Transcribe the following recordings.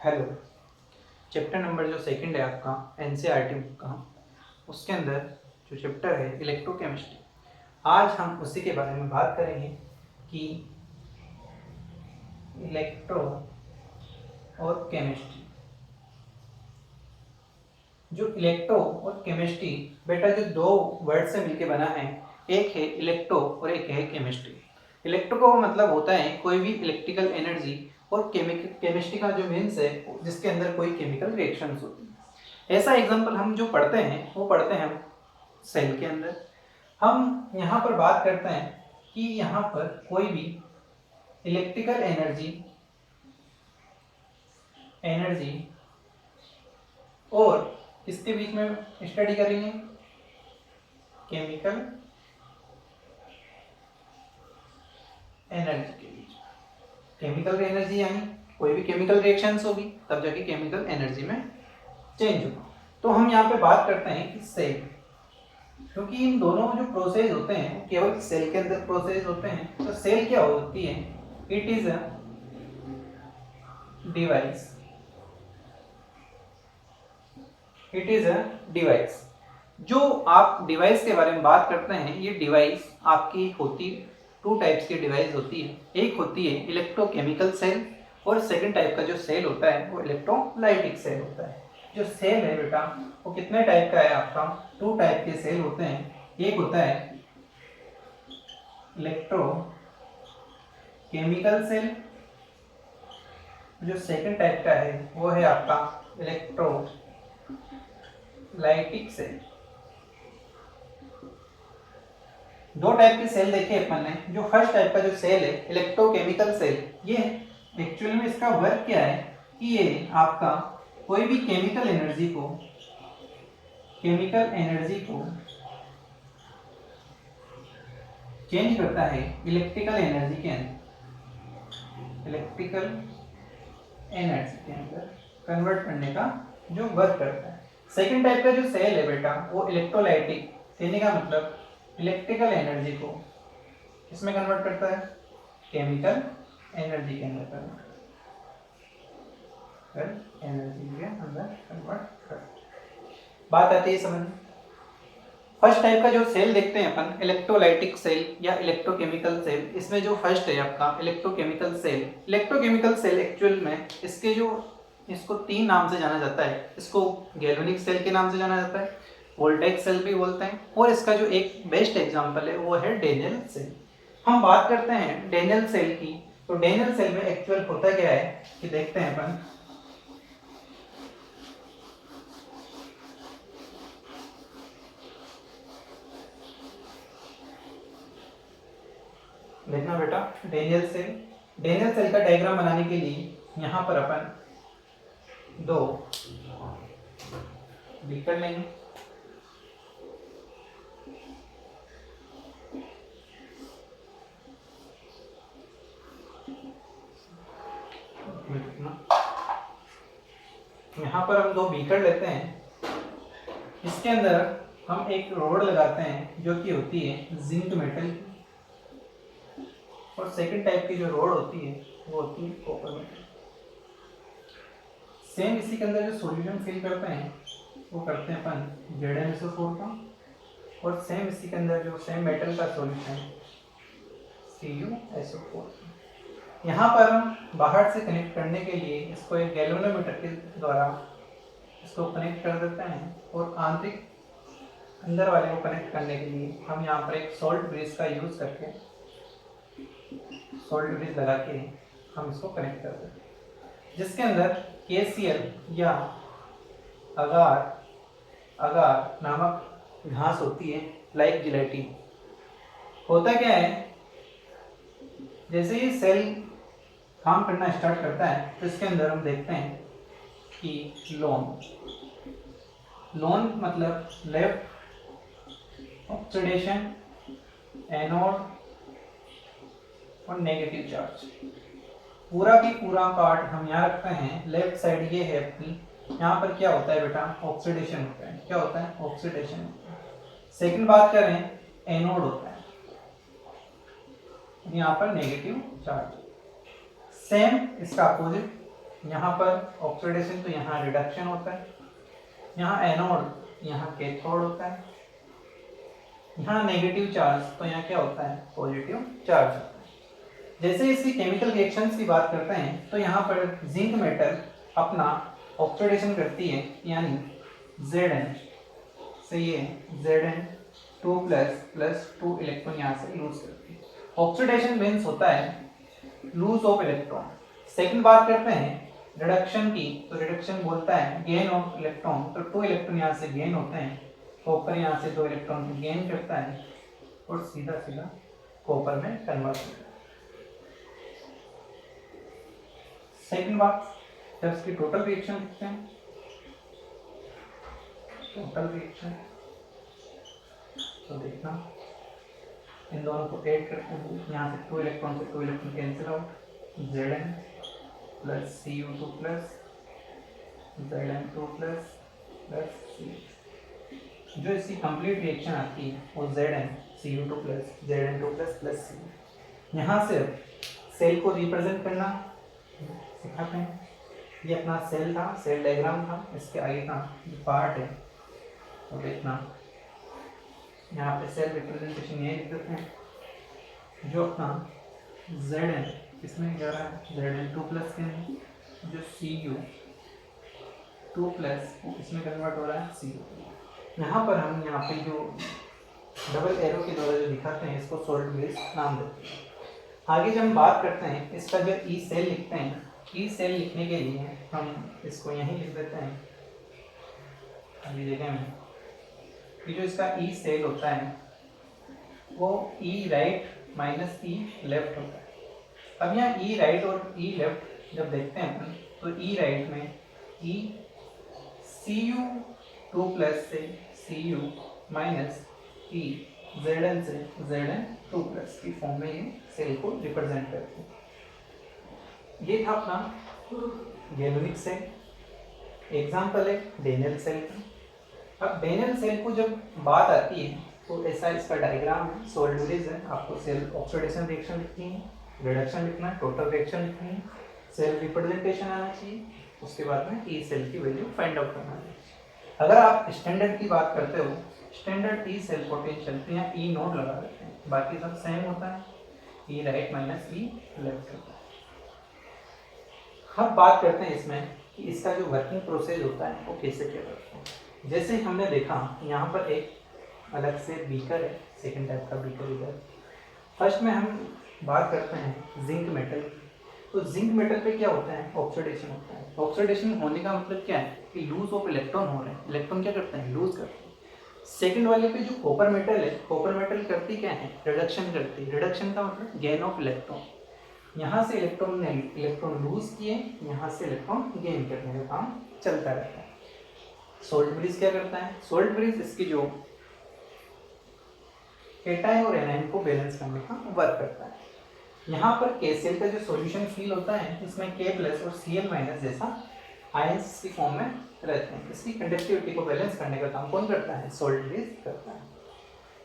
Hello. Chapter number जो second है आपका एनसीईआरटी बुक का, उसके अंदर जो चैप्टर है इलेक्ट्रोकेमिस्ट्री, आज हम उसी के बारे में बात करेंगे कि इलेक्ट्रो और केमिस्ट्री। जो इलेक्ट्रो और केमिस्ट्री बेटा जो दो वर्ड से मिलकर बना है, एक है इलेक्ट्रो और एक है केमिस्ट्री। इलेक्ट्रो का मतलब होता है कोई भी इलेक्ट्रिकल एनर्जी, और केमिस्ट्री का जो मीन्स है जिसके अंदर कोई केमिकल रिएक्शंस होती है। ऐसा एग्जांपल हम जो पढ़ते हैं वो पढ़ते हैं हम सेल के अंदर। हम यहाँ पर बात करते हैं कि यहाँ पर कोई भी इलेक्ट्रिकल एनर्जी और इसके बीच में स्टडी करेंगे केमिकल एनर्जी के बीच। केमिकल एनर्जी यानी कोई भी केमिकल रिएक्शंस होगी तब जाके केमिकल एनर्जी में चेंज होगा। तो हम यहाँ पे बात करते हैं कि सेल, क्योंकि इन दोनों जो प्रोसेस होते हैं केवल सेल के अंदर प्रोसेस होते हैं। तो सेल क्या होती है? It is a device. It is a device. जो आप डिवाइस के बारे में बात करते हैं, ये डिवाइस आपकी होती टू टाइप्स की डिवाइस होती है। एक होती है इलेक्ट्रोकेमिकल सेल, और सेकंड टाइप का जो सेल होता है वो इलेक्ट्रोलाइटिक सेल होता है। जो सेल है बेटा वो कितने टाइप का है आपका? टू टाइप के सेल होते हैं। एक होता है इलेक्ट्रोकेमिकल सेल, जो सेकंड टाइप का है वो है आपका इलेक्ट्रोलाइटिक सेल। दो टाइप के सेल देखे अपन ने। जो फर्स्ट टाइप का जो सेल है इलेक्ट्रोकेमिकल सेल, ये एक्चुअली में इसका वर्क क्या है कि ये आपका कोई भी केमिकल एनर्जी को चेंज करता है इलेक्ट्रिकल एनर्जी के अंदर कन्वर्ट करने का जो वर्क करता है। सेकंड टाइप का जो सेल है बेटा वो इलेक्ट्रोलाइटिक, कहने का मतलब इलेक्ट्रिकल एनर्जी को किसमें कन्वर्ट करता है? केमिकल एनर्जी के अंदर कन्वर्ट करता है। बात आती है समझ। फर्स्ट टाइप का जो सेल देखते हैं अपन इलेक्ट्रोलाइटिक सेल या इलेक्ट्रोकेमिकल सेल, इसमें जो फर्स्ट है आपका इलेक्ट्रोकेमिकल सेल एक्चुअल में इसको तीन नाम से जाना जाता है। इसको गैल्वेनिक सेल के नाम से जाना जाता है, वोल्टेक सेल भी बोलते हैं, और इसका जो एक बेस्ट एग्जांपल है वो है डेनियल सेल। हम बात करते हैं डेनियल सेल की। तो डेनियल सेल में एक्चुअल होता क्या है कि देखते हैं अपन। देखना बेटा, डेनियल सेल का डायग्राम बनाने के लिए यहाँ पर अपन दो बीकर लेंगे। यहाँ पर हम दो बीकर लेते हैं, इसके अंदर हम एक रोड लगाते हैं जो कि होती है जिंक मेटल की, और सेकंड टाइप की जो रोड होती है वो होती है कॉपर मेटल। सेम इसी के अंदर जो सॉल्यूशन फिल करते हैं वो करते हैं अपन ZnSO4 का, और सेम इसी के अंदर जो सेम मेटल का सॉल्यूशन CuSO4। यहाँ पर हम बाहर से कनेक्ट करने के लिए इसको एक गैल्वेनोमीटर के द्वारा इसको कनेक्ट कर देते हैं, और आंतरिक अंदर वाले को कनेक्ट करने के लिए हम यहाँ पर एक सॉल्ट ब्रिज का यूज करके सॉल्ट ब्रिज लगा के हम इसको कनेक्ट कर देते हैं, जिसके अंदर KCl या अगार नामक घास होती है, लाइक जिलेटिन। होता क्या है, जैसे ही सेल काम करना स्टार्ट करता है तो इसके अंदर हम देखते हैं कि लोन मतलब लेफ्ट ऑक्सीडेशन, एनोड और नेगेटिव चार्ज। पूरा की पूरा पार्ट हम यहाँ रखते हैं। लेफ्ट साइड ये है अपनी, यहाँ पर क्या होता है बेटा? ऑक्सीडेशन होता है। क्या होता है? ऑक्सीडेशन होता है। सेकंड बात करें, एनोड होता है, यहाँ पर नेगेटिव चार्ज। सेम इसका अपोजिट यहाँ पर ऑक्सीडेशन तो यहाँ रिडक्शन होता है, यहाँ एनोड यहाँ कैथोड होता है, यहाँ नेगेटिव चार्ज तो यहाँ क्या होता है पॉजिटिव चार्ज होता है। जैसे इसकी केमिकल रिएक्शंस की बात करते हैं तो यहाँ पर जिंक मेटल अपना ऑक्सीडेशन करती है, यानी Zn से ये Zn2 प्लस 2 इलेक्ट्रॉन यहाँ से लूज करती है। ऑक्सीडेशन मीन्स होता है लूज ऑफ इलेक्ट्रॉन। सेकंड बात करते हैं रिडक्शन की, तो रिडक्शन बोलता है गेन ऑफ इलेक्ट्रॉन, तो 2 इलेक्ट्रॉन यहाँ से गेन होते हैं, कॉपर यहाँ से 2 इलेक्ट्रॉन गेन करता है और सीधा सीधा कॉपर में कन्वर्ट होता है। सेकंड बात, जब इसकी टोटल रिएक्शन लिखते हैं, टोटल रिएक्शन तो देखना इन दोनों को ऐड करते हैं, यहाँ से 2 इलेक्ट्रॉन से 2 electron cancel out, Zn plus Cu2 plus Zn2 plus Cu। जो इसकी कंप्लीट रिएक्शन आती है वो Zn Cu2 plus Zn2 plus Cu। यहाँ से सेल को रिप्रेजेंट करना सिखाते हैं। ये अपना सेल था, सेल डायग्राम था, इसके आगे का जो पार्ट है तो देखना यहाँ पे सेल रिप्रेजेंटेशन ये लिख देते हैं। जो अपना Zn किसमें जा रहा है Zn2 प्लस के अंदर, जो Cu2 प्लस इसमें कन्वर्ट हो रहा है Cu। यहाँ पर हम यहाँ पे जो डबल एरो के द्वारा जो दिखाते हैं इसको सोल्ट ब्रिज नाम देते हैं। आगे जब हम बात करते हैं इसका जो ई सेल लिखते हैं, ई सेल लिखने के लिए हम इसको यहीं लिख देते हैं अगली जगह में कि जो इसका ई सेल होता है वो ई राइट माइनस ई लेफ्ट होता है। अब यहाँ ई राइट और ई लेफ्ट जब देखते हैं अपन तो ई राइट में ई Cu2 प्लस से Cu माइनस ई Zn से Zn2 प्लस की फॉर्म में ये सेल को रिप्रेजेंट करते हैं। ये था अपना गैल्वेनिक सेल। एग्जाम्पल है डेनेल सेल का। अब डेनेल सेल को जब बात आती है तो ऐसा इसका डायग्राम है, सोल्ट ब्रिज है। आपको सेल ऑक्सीडेशन रिएक्शन लिखनी है, रिडक्शन लिखना है, टोटल रिएक्शन लिखनी है, सेल रिप्रेजेंटेशन आना चाहिए, उसके बाद में ई सेल की वैल्यू फाइंड आउट करना है। अगर आप स्टैंडर्ड की बात करते हो, स्टैंडर्ड ई सेल पोटेंशियल तो यहाँ ई नोट लगा देते हैं, बाकी सब सेम होता है, ई राइट माइनस ई लेफ्ट होता है। अब बात करते हैं इसमें कि इसका जो वर्किंग प्रोसेस होता है वो कैसे क्या करते हैं। जैसे हमने देखा यहाँ पर एक अलग से बीकर है, सेकेंड टाइप का बीकर इधर। फर्स्ट में हम बात करते हैं जिंक मेटल। तो जिंक मेटल पे क्या होता है ऑक्सीडेशन होता है। ऑक्सीडेशन होने का मतलब क्या है कि लूज ऑफ इलेक्ट्रॉन हो रहे हैं, इलेक्ट्रॉन क्या करते हैं लूज करते हैं। सेकंड वाले पे जो कॉपर मेटल है, कॉपर मेटल करती क्या है रिडक्शन करती है। रिडक्शन का मतलब गेन ऑफ इलेक्ट्रॉन, यहाँ से इलेक्ट्रॉन ने इलेक्ट्रॉन लूज किए, यहाँ से इलेक्ट्रॉन गेन करने का काम चलता रहता है। सोल्ट ब्रिज क्या करता है, सोल्ट ब्रिज इसकी जो केटायन और एनायन को बैलेंस करने का वर्क करता है। यहाँ पर KCl का जो सॉल्यूशन फील होता है इसमें K प्लस और Cl माइनस जैसा आयंस की फॉर्म में रहते हैं। इसकी कंडक्टिविटी को बैलेंस करने का काम कौन करता है, सोल्ट ब्रिज करता है।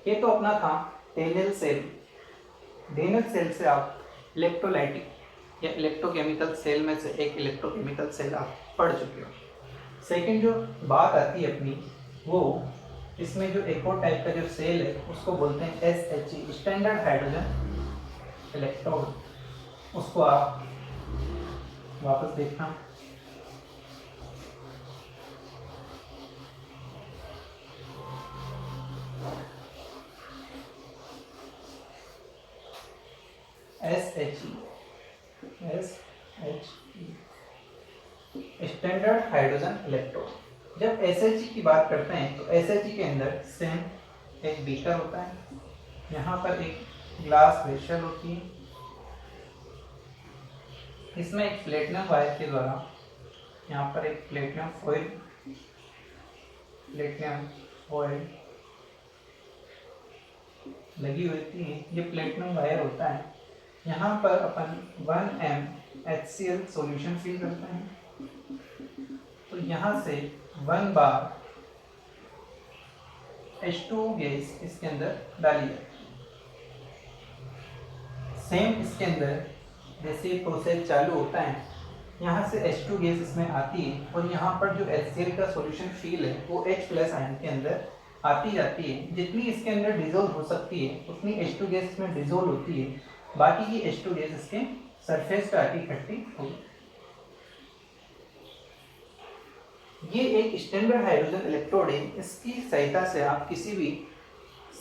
ये तो अपना था डेनेल सेल। डेनेल सेल से आप इलेक्ट्रोलाइटिक या इलेक्ट्रोकेमिकल सेल में से एक इलेक्ट्रोकेमिकल सेल आप पढ़ चुके हो। सेकंड जो बात आती है अपनी वो इसमें जो एक और टाइप का जो सेल है उसको बोलते हैं SHE स्टैंडर्ड हाइड्रोजन इलेक्ट्रोड। उसको आप वापस देखना। SHE standard hydrogen electrode. जब SHE की बात करते हैं तो SHE के अंदर सेम एक बीकर होता है, यहाँ पर एक ग्लास वेसल होती है, इसमें एक प्लेटिनम वायर के द्वारा यहाँ पर एक प्लेटिनम फॉइल लगी होती है। ये प्लेटिनम वायर होता है। यहाँ पर अपन 1m HCl सॉल्यूशन फिल करते हैं, तो यहाँ से 1 बार H2 गैस इसके अंदर डाली जाती है। सेम इसके अंदर जैसे प्रोसेस चालू होता है यहाँ से H2 गैस इसमें आती है और यहाँ पर जो HCl का सॉल्यूशन फील है वो H प्लस आयन के अंदर आती जाती है। जितनी इसके अंदर डिजोल्व हो सकती है उतनी H2 गैस इसमें डिजोल्व होती है, बाकी की H2 गैस इसके सरफेस पे आके इकट्ठी होगी। ये एक स्टैंडर्ड हाइड्रोजन इलेक्ट्रोड है, इसकी सहायता से आप किसी भी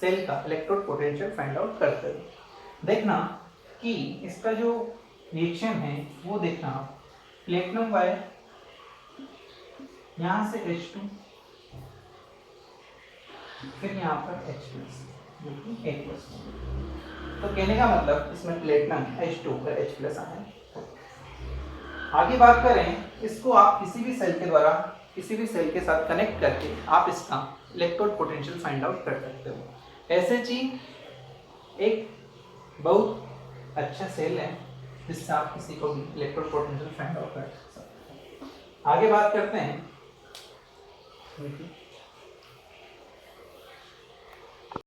सेल का इलेक्ट्रोड पोटेंशियल फाइंड आउट करते हो। देखना कि इसका जो रिएक्शन है वो देखना आप, प्लेटिनम वायर यहाँ से H2 फिर यहाँ पर H प्लस जो कि H+। तो कहने का मतलब इसमें प्लेटिनम H2 और H प्लस आए। आगे बात करें, इसको आप किसी भी सेल के द्वारा किसी भी सेल के साथ कनेक्ट करके आप इसका इलेक्ट्रोड पोटेंशियल फाइंड आउट कर सकते हो। SHE एक बहुत अच्छा सेल है जिससे आप किसी को भी इलेक्ट्रोड पोटेंशियल फाइंड आउट कर सकते हो। आगे बात करते हैं